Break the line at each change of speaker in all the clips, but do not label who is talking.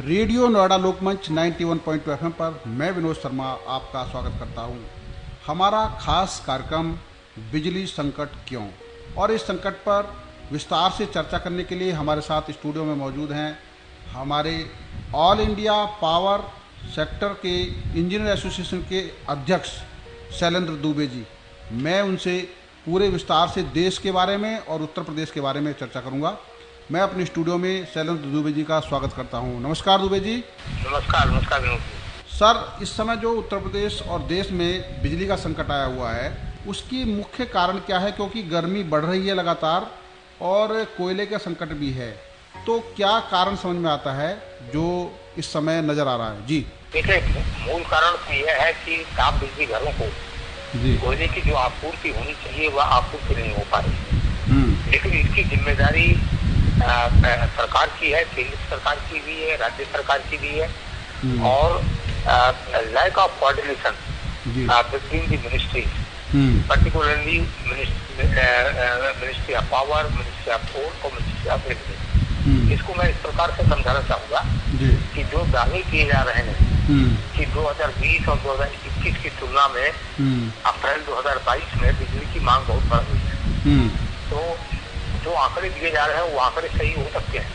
Radio Noida लोकमंच 91.2 FM पर मैं विनोद शर्मा आपका स्वागत करता हूं। हमारा खास कार्यक्रम बिजली संकट क्यों, और इस संकट पर विस्तार से चर्चा करने के लिए हमारे साथ स्टूडियो में मौजूद हैं हमारे ऑल इंडिया पावर सेक्टर के इंजीनियर एसोसिएशन के अध्यक्ष शैलेंद्र दुबे जी। मैं उनसे पूरे विस्तार से देश के बारे में और उत्तर प्रदेश के बारे में चर्चा करूंगा। मैं अपने स्टूडियो में शैलेंद्र दुबे जी का स्वागत करता हूं। नमस्कार दुबे जी।
नमस्कार। नमस्कार विनोद जी।
सर, इस समय जो उत्तर प्रदेश और देश में बिजली का संकट आया हुआ है, उसकी मुख्य कारण क्या है? क्योंकि गर्मी बढ़ रही है लगातार और कोयले का संकट भी है, तो क्या कारण समझ में आता है जो इस समय नजर आ रहा है? जी
देखिए, मूल कारण तो यह है कि ताप बिजली घरों को कोयले की जो आपूर्ति होनी चाहिए वह आपूर्ति नहीं हो पा रही। लेकिन इसकी जिम्मेदारी सरकार की है, केंद्र सरकार की भी है, राज्य सरकार की भी है, और lack of coordination between the ministries, particularly ministry of power, ministry of port और मिनिस्ट्री ऑफ रेलवे। इसको मैं इस प्रकार से समझाना चाहूँगा कि जो दावे किए जा रहे हैं कि 2020 और 2021 की तुलना में अप्रैल 2022 में बिजली की मांग बहुत बढ़ गई है, तो जो आंकड़े दिए जा रहे हैं वो आंकड़े सही हो सकते हैं,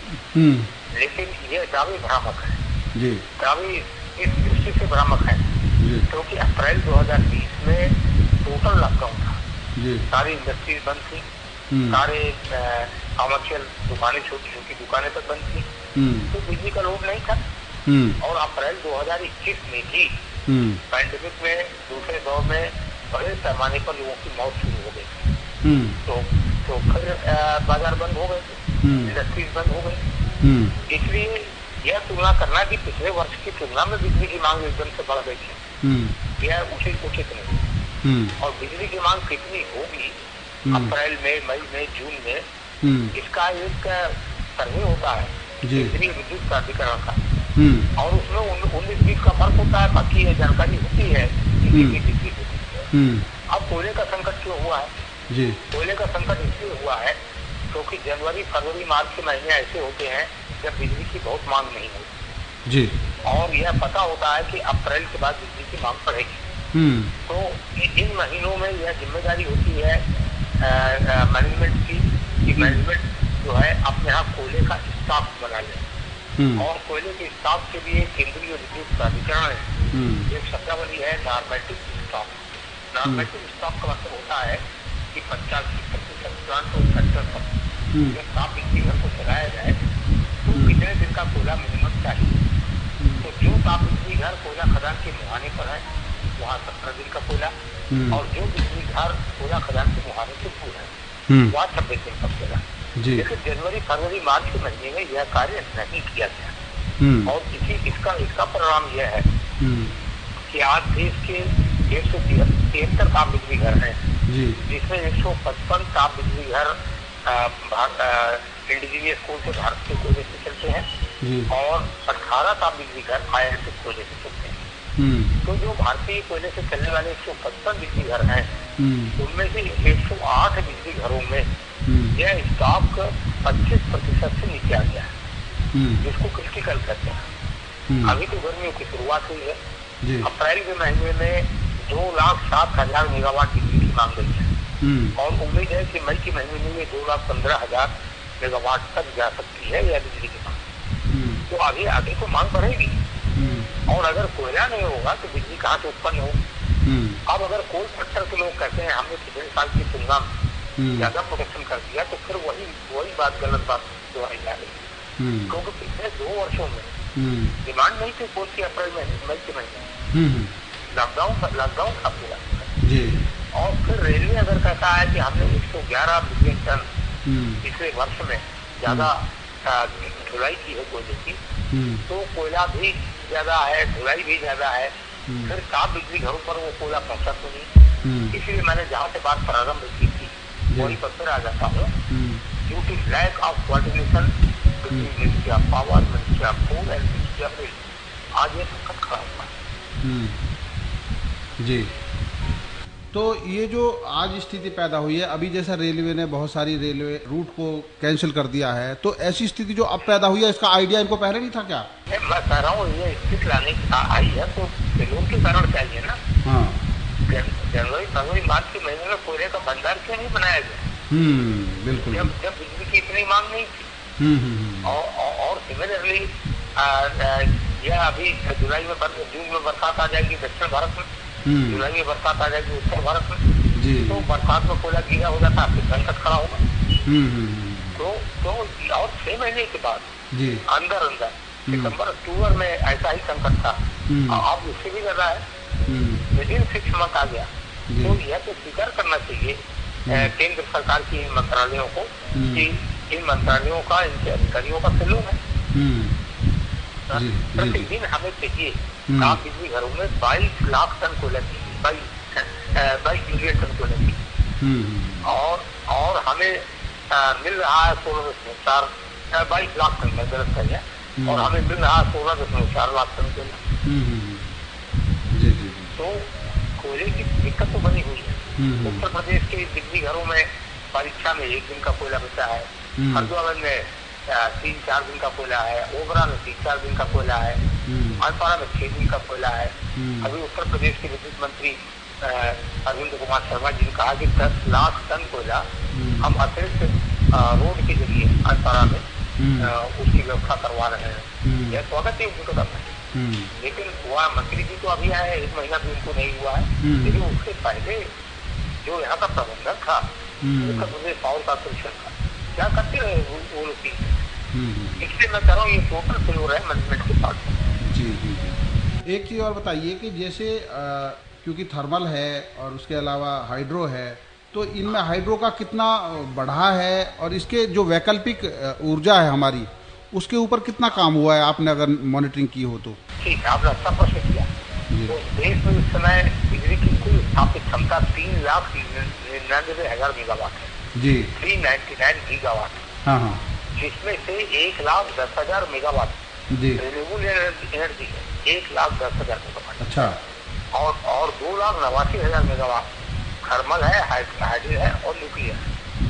लेकिन ये दावे भ्रामक है। दावे इस दृष्टि से भ्रामक है क्योंकि अप्रैल 2020 में टोटल लॉकडाउन था, सारी इंडस्ट्रीज बंद थी, सारे कॉमर्शियल दुकानें, छोटी छोटी दुकानें तक बंद थी, तो बिजली का लोड नहीं था। और अप्रैल 2021 में भी पैंडेमिक में दूसरे दौर में बड़े पैमाने पर लोगों की मौत शुरू हो गई, तो फिर बाजार बंद हो गए, इंडस्ट्रीज बंद हो गई। इसलिए यह तुलना करना कि पिछले वर्ष की तुलना में बिजली की मांग एकदम से बढ़ गई है, यह उचित नहीं। और बिजली की मांग कितनी होगी अप्रैल में, मई में, जून में, इसका एक सर्वे होता है केंद्रीय विद्युत प्राधिकरण का, और उसमें 19-20 का फर्क होता है, बाकी यह जानकारी होती है कि कितनी बिजली होती है। अब कोयले का संकट क्यों हुआ है? कोयले का संकट इसलिए हुआ है क्योंकि जनवरी, फरवरी, मार्च के महीने ऐसे होते हैं जब बिजली की बहुत मांग नहीं होती और यह पता होता है कि अप्रैल के बाद बिजली की मांग बढ़ेगी। तो इन महीनों में यह जिम्मेदारी होती है मैनेजमेंट की कि मैनेजमेंट जो है अपने यहाँ कोयले का स्टॉक बना ले, और कोयले के स्टॉक के लिए केंद्रीय विद्युत प्राधिकरण है, एक शब्दावली है नॉर्मेटिव स्टॉक। नॉर्मेटिव स्टॉक का मतलब होता है कि 85% प्लांट फैक्टर पर जब ताप बिजली घर को चलाया जाए तो कितने दिन का कोयला मिनिमम चाहिए। तो जो ताप बिजली घर कोयला खदान के मुहाने पर है वहाँ 17 दिन का कोयला, और जो बिजली घर कोयला खदान के मुहाने से दूर है वहाँ 26 दिन का कोयला। लेकिन जनवरी, फरवरी, मार्च के महीने में यह कार्य नहीं किया गया, और इसका परिणाम यह है कि आज देश के 173 ताप बिजली घर हैं, जिसमें 155 ताप बिजली घर इंडिजीनियस कोल से, भारत के कोयले से चलते हैं, और 18 ताप बिजली घर आयातित कोयले से चलते हैं। तो जो भारतीय कोयले से चलने वाले 155 बिजली घर हैं, उनमें से 108 बिजली घरों में यह स्टॉक 25% से नीचे आ गया है, जिसको क्रिटिकल कहते हैं। अभी तो गर्मियों की शुरुआत हुई है, अप्रैल के महीने में 2,07,000 मेगावाट बिजली की मांग गई है, और उम्मीद है कि मई के महीने में ये 2,15,000 मेगावाट तक जा सकती है यह बिजली की मांग। तो आगे तो मांग बढ़ेगी, और अगर कोयला नहीं होगा तो बिजली कहाँ से उत्पन्न हो। अब अगर कोल सेक्टर के लोग कहते हैं हमने पिछले साल की तुलना में ज्यादा प्रोडक्शन कर दिया, तो फिर वही बात, गलत बात दोहराई जा रही है, क्योंकि पिछले 2 वर्षों में डिमांड नहीं थी कोल की अप्रैल में, मई के महीने लॉकडाउन था पूरा। और फिर रेलवे अगर कहता है कि हमने 111 मिलियन टन पिछले वर्ष में ज्यादा ढुलाई की है कोयले की, तो कोयला भी ज्यादा है, ढुलाई भी ज्यादा है, फिर ताप बिजली घरों पर वो कोयला पहुंचा तो नहीं। इसलिए मैंने जहाँ से बात प्रारंभ की थी वही पर फिर आ जाता हूँ, due to lack of coordination between ministry of power, ministry of food and ministry of railway, आज ये संकट खड़ा हुआ है।
तो ये जो आज स्थिति पैदा हुई है, अभी जैसा रेलवे ने बहुत सारी रेलवे रूट को कैंसिल कर दिया है, तो ऐसी स्थिति जो अब पैदा हुई है, इसका आइडिया इनको पहले नहीं था क्या?
मैं कह रहा हूँ ये स्थिति लाने आई है तो लोगों के कारण चाहिए ना। हाँ, जनवरी फरवरी मार्च के महीने में कोयले का भंडार क्यों नहीं बनाया गया?
बिल्कुल।
जब बिजली की इतनी मांग नहीं थी। और सिमिलरली यह अभी जून में बरसात आ जाएगी दक्षिण भारत में, जुलाई में बरसात आ जाएगी उत्तर भारत में, तो बरसात में कोयला गीला हो जाता है, संकट खड़ा होगा। तो और 6 महीने के बाद अंदर सितंबर अक्टूबर में ऐसा ही संकट था, अब उससे भी ज्यादा है, विदिन 6 मंथ आ गया। तो यह तो स्वीकार करना चाहिए केंद्र सरकार की इन मंत्रालयों को कि इन मंत्रालयों का, इनके अधिकारियों का सैल्यूट है। प्रतिदिन हमें चाहिए आप बिजली घरों में 22 लाख टन कोयला चाहिए, 22 मिलियन टन कोयला चाहिए, और हमें मिल रहा है 16.4 22 लाख टन में गलत कर, और हमें मिल रहा है 16.4 लाख टन कोयला। तो कोयले की दिक्कत तो बनी हुई है। उत्तर प्रदेश के बिजली घरों में परीक्षा में 1 दिन का कोयला बचा है, हरिद्वार में 3-4 दिन का कोयला है, ओबरा में 3-4 दिन का कोयला है, अनपारा में 6 दिन का कोयला है। अभी उत्तर प्रदेश के विद्युत मंत्री अरविंद कुमार शर्मा जी ने कहा कि 10 लाख टन कोयला हम अतिरिक्त रोड के जरिए अनपारा में उसकी व्यवस्था करवा रहे हैं। यह स्वागत है उनका कदम है। लेकिन वह मंत्री जी तो अभी आए, 1 महीना भी उनको नहीं हुआ है, लेकिन उसके पहले जो यहाँ का प्रबंधन था, उत्तर प्रदेश पावर कॉर्पोरेशन का, क्या करते रहे वो लोग। इसलिए मैं कह रहा हूँ ये टोटल फेल्योर है मैनेजमेंट के पास।
जी। एक चीज़ और बताइए कि जैसे क्योंकि थर्मल है और उसके अलावा हाइड्रो है, तो इनमें हाइड्रो का कितना बढ़ा है और इसके जो वैकल्पिक ऊर्जा है हमारी, उसके ऊपर कितना काम हुआ है, आपने अगर मॉनिटरिंग की हो तो?
ठीक है, आपने अच्छा प्रश्न किया। तो देश में इस समय बिजली की कुल स्थापित क्षमता 3,99,000 मेगावाट है। जी, 399 गीगावाट। हाँ, जिसमें से 1,10,000 मेगावाट रिन्यूएबल एनर्जी है, 1,10,000 मेगावाट। अच्छा। और 2,89,000 मेगावाट थर्मल है, हाइड्रो है और न्यूक्लियर।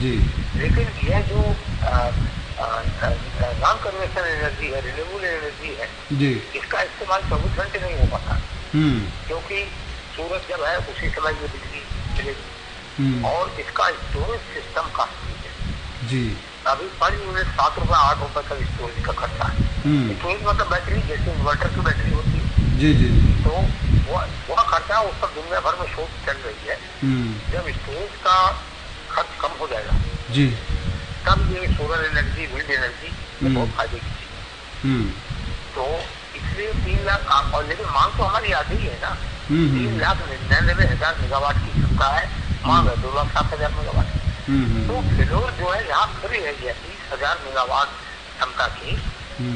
जी। लेकिन यह जो नॉन कन्वेंशनल एनर्जी है, रिन्यूएबल एनर्जी है, जी, इसका इस्तेमाल 24 घंटे नहीं हो पाता, क्योंकि सूरज जब है उसी समय ये बिजली मिलेगी, और इसका स्टोरेज सिस्टम काफी है। जी। अभी पर यूनिट 7 रुपए 8 रुपए का स्टोरेज का खर्चा है। स्टोरेज मतलब बैटरी, जैसे इन्वर्टर की बैटरी होती है। जी जी। तो वह खर्चा, उस पर दुनिया भर में शोध चल रही है। जब स्टोरेज का खर्च कम हो जाएगा, जी, तब ये सोलर एनर्जी, विंड एनर्जी बहुत फायदे की चीज। तो इसलिए 3 लाख, और लेकिन मांग तो हमारी आधी ही है ना। 3,99,000 मेगावाट की क्षमता है, मांग है 2,07,000 मेगावाट। तो फिलौर जो है यहाँ फ्री है, 30,000 मेगावाट क्षमता की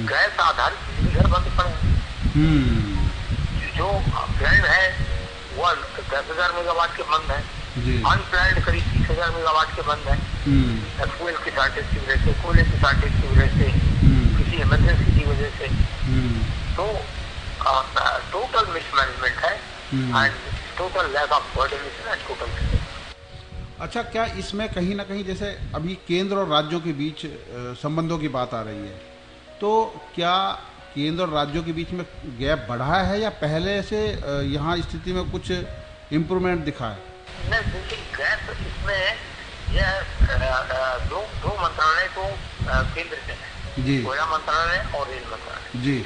गैस आधारित बिजली घर बंद पड़े। जो प्लान है वो 10,000 मेगावाट के बंद है, अनप्लान्ड करीब 30,000 मेगावाट के बंद है। फ्यूल की शॉर्टेज की वजह से, कोयले की शॉर्टेज की वजह से, किसी इमरजेंसी की वजह से। तो टोटल मिसमैनेजमेंट है and total lack of coordination and total.
अच्छा, क्या इसमें कहीं ना कहीं, जैसे अभी केंद्र और राज्यों के बीच संबंधों की बात आ रही है, तो क्या केंद्र और राज्यों के बीच में गैप बढ़ा है या पहले से यहाँ स्थिति में कुछ इम्प्रूवमेंट दिखा है?
नहीं, देखिए गैप इसमें यह दो मंत्रालय तो केंद्र के हैं, जी, कोयला मंत्रालय और रेल मंत्रालय, जी,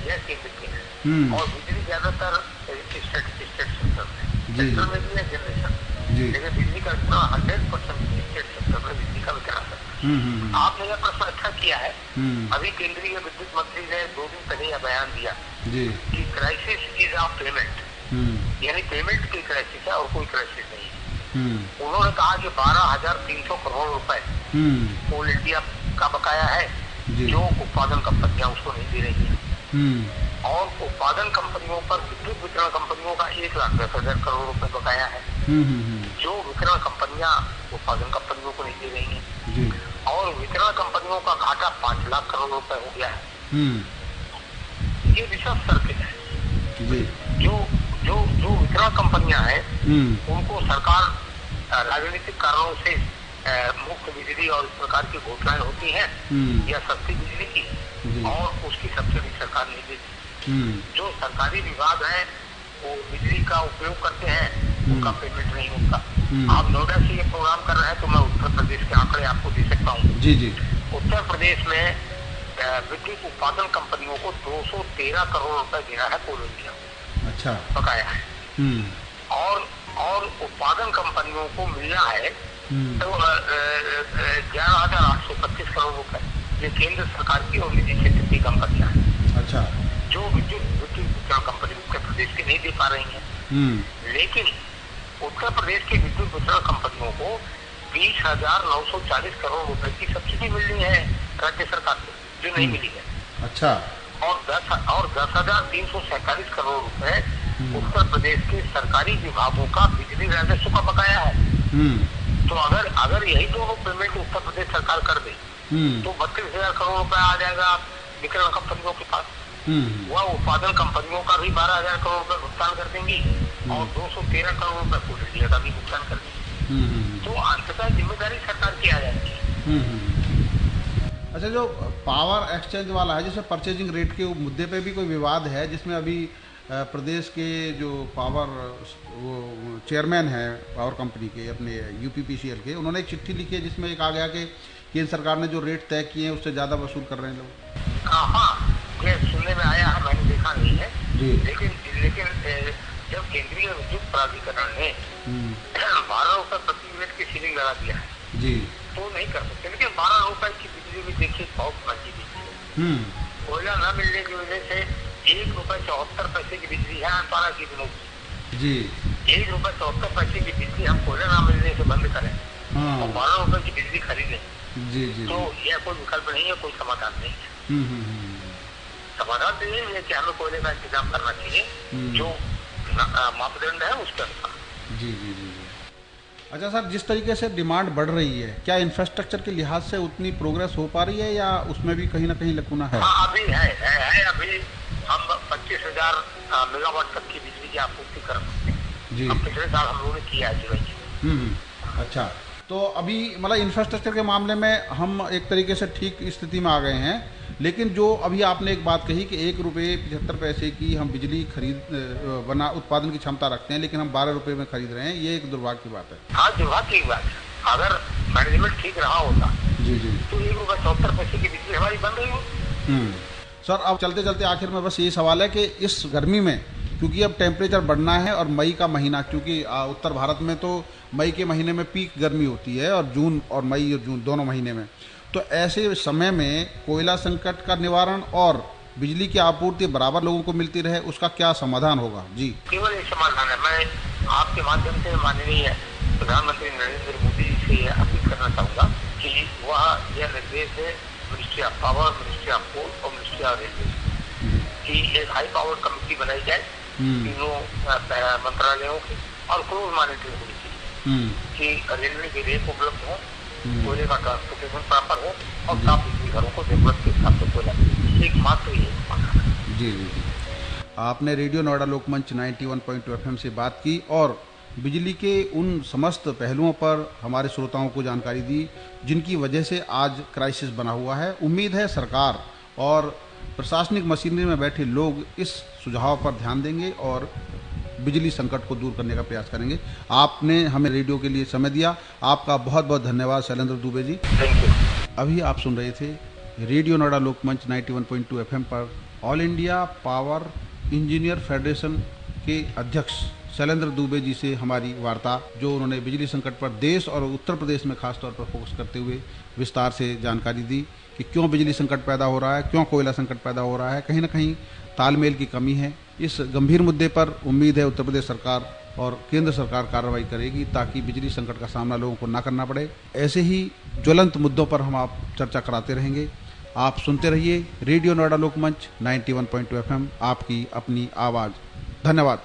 यह केंद्र के हैं। और बिजली ज्यादातर स्टेट सेक्टर में, सेंट्रल में भी है जनरेशन, लेकिन बिजली का 100% स्टेट सेक्टर में बिजली का विकास है। आपने यह प्रश्न अच्छा किया है। अभी केंद्रीय विद्युत मंत्री ने 2 दिन पहले यह बयान दिया कि क्राइसिस इज ऑफ पेमेंट, यानी पेमेंट की क्राइसिस है और कोई क्राइसिस नहीं है। उन्होंने कहा कि 12,300 करोड़ रुपए कोल इंडिया का बकाया है, जो उत्पादन कंपनियां उसको नहीं दे रही है, और उत्पादन कंपनियों पर विद्युत वितरण कंपनियों का 1,10,000 करोड़ रुपए बकाया है, जो वितरण कंपनियां उत्पादन कंपनियों को नहीं दे रही हैं, और वितरण कंपनियों का घाटा 5 लाख करोड़ रुपए हो गया है। ये विशेष सर्किट है। जो वितरण कंपनियां हैं उनको सरकार राजनीतिक कारणों से मुफ्त बिजली और इस प्रकार की घोषणाएं होती हैं या सस्ती बिजली की, और उसकी सब्सिडी सरकार नहीं देती। जो सरकारी विभाग है वो बिजली का उपयोग करते हैं, उनका पेमेंट नहीं होता। आप नोएडा से ये प्रोग्राम कर रहे हैं तो मैं उत्तर प्रदेश के आंकड़े आपको दे सकता हूँ।
जी।
उत्तर प्रदेश में विद्युत उत्पादन कंपनियों को 213 करोड़ रुपए देना है कोल इंडिया,
अच्छा,
बकाया है। और उत्पादन कंपनियों को मिलना है तो 11,825 करोड़ रुपए। ये केंद्र सरकार की और निजी क्षेत्र की कंपनियां हैं, अच्छा, जो विद्युत वितरण कंपनी उत्तर प्रदेश की नहीं दे पा रही है। लेकिन उत्तर प्रदेश की विद्युत वितरण कंपनियों को 20,940 करोड़ रुपए की सब्सिडी मिलनी है राज्य सरकार से, जो नहीं मिली है। अच्छा। और 10,347 करोड़ रुपए उत्तर प्रदेश के सरकारी विभागों का बिजली राजस्व का बकाया है। तो अगर यही दोनों पेमेंट उत्तर प्रदेश सरकार कर दे तो 32,000 करोड़ रुपए आ जाएगा वितरण कंपनियों के पास। वह उत्पादन कंपनियों का भी 12,000 करोड़ रुपए भुगतान कर देंगी और 213 करोड़ रुपए कोल इंडिया का भी भुगतान कर देंगी। तो अंततः जिम्मेदारी सरकार की आ जाती है।
अच्छा, जो पावर एक्सचेंज वाला है, जैसे परचेजिंग रेट के मुद्दे पे भी कोई विवाद है, जिसमें अभी प्रदेश के जो पावर वो चेयरमैन हैं पावर कंपनी के अपने यूपीपीसीएल के, उन्होंने एक चिट्ठी लिखी है जिसमें एक आ गया कि केंद्र सरकार ने जो रेट तय किए हैं उससे ज़्यादा वसूल कर रहे हैं लोग।
हाँ, ये सुनने में आया है, मैंने देखा नहीं है। लेकिन जब केंद्रीय विद्युत प्राधिकरण ने 12 रुपए प्रति यूनिट की सीलिंग लगा दिया है जी, तो नहीं कर सकते। लेकिन 12 रुपए की बिजली भी देखिए बहुत महंगी बिजली है। कोयला न मिलने की वजह से 1 रुपए 74 पैसे की बिजली है अंतरा की दिनों जी। 1 रुपए 74 पैसे की बिजली हम कोयला न मिलने से बंद करें और 12 रुपए की बिजली खरीदें जी, तो यह कोई विकल्प नहीं है, कोई समाधान नहीं है। समाधान तो यही है कि हमें कोयले का इंतजाम करना चाहिए, जो मापदंड है उसके अनुसार। जी।
अच्छा सर, जिस तरीके से डिमांड बढ़ रही है, क्या इंफ्रास्ट्रक्चर के लिहाज से उतनी प्रोग्रेस हो पा रही है या उसमें भी कहीं ना कहीं लकुना है?
हाँ, अभी है। अभी हम 25,000 मेगावाट तक की बिजली की आपूर्ति कर सकते हैं जी। अब पिछले साल हम लोगों ने किया है जुलाई।
अच्छा, तो अभी मतलब इंफ्रास्ट्रक्चर के मामले में हम एक तरीके से ठीक स्थिति में आ गए हैं। लेकिन जो अभी आपने एक बात कही कि 1 रुपये 75 पैसे की हम बिजली उत्पादन की क्षमता रखते हैं, लेकिन हम 12 रुपये में खरीद रहे हैं, ये एक दुर्भाग्य की बात है।
हाँ, दुर्भाग्य की बात है। अगर मैनेजमेंट ठीक रहा होता जी तो 1 रुपये 74 पैसे की बिजली हमारी बन रही हो।
सर, अब चलते चलते आखिर में बस ये सवाल है कि इस गर्मी में, क्योंकि अब टेम्परेचर बढ़ना है और मई का महीना, क्योंकि उत्तर भारत में तो मई के महीने में पीक गर्मी होती है और मई और जून दोनों महीने में, तो ऐसे समय में कोयला संकट का निवारण और बिजली की आपूर्ति बराबर लोगों को मिलती रहे, उसका क्या समाधान होगा? जी,
केवल एक समाधान है। मैं आपके माध्यम से माननीय प्रधानमंत्री नरेंद्र मोदी जी से अपील करना चाहूँगा कि वह यह निर्देश है ministry of power, ministry of coal और मिनिस्ट्री ऑफ रेलवे की एक हाई पावर कमेटी बनाई जाए तीनों मंत्रालयों की, और क्लोज मॉनिटरिंग होनी चाहिए कि रेलवे के रेट उपलब्ध हो, कोयले का ट्रांसपोर्टेशन प्रॉपर हो और साफ बिजली घरों को जरूरत के हिसाब से कोयला मिले। एकमात्र ये समाधान है।
जी। आपने रेडियो नोएडा लोकमंच 91.2 FM से बात की और बिजली के उन समस्त पहलुओं पर हमारे श्रोताओं को जानकारी दी जिनकी वजह से आज क्राइसिस बना हुआ है। उम्मीद है सरकार और प्रशासनिक मशीनरी में बैठे लोग इस सुझाव पर ध्यान देंगे और बिजली संकट को दूर करने का प्रयास करेंगे। आपने हमें रेडियो के लिए समय दिया, आपका बहुत बहुत धन्यवाद शैलेंद्र दुबे जी। अभी आप सुन रहे थे रेडियो नोएडा लोकमंच 91.2 FM पर all India power engineer federation के अध्यक्ष शैलेंद्र दुबे जी से हमारी वार्ता, जो उन्होंने बिजली संकट पर देश और उत्तर प्रदेश में खास तौर पर फोकस करते हुए विस्तार से जानकारी दी कि क्यों बिजली संकट पैदा हो रहा है, क्यों कोयला संकट पैदा हो रहा है। कहीं ना कहीं तालमेल की कमी है। इस गंभीर मुद्दे पर उम्मीद है उत्तर प्रदेश सरकार और केंद्र सरकार कार्रवाई करेगी ताकि बिजली संकट का सामना लोगों को ना करना पड़े। ऐसे ही ज्वलंत मुद्दों पर हम आप चर्चा कराते रहेंगे। आप सुनते रहिए रेडियो नोएडा लोकमंच 91.2 FM, आपकी अपनी आवाज़। धन्यवाद।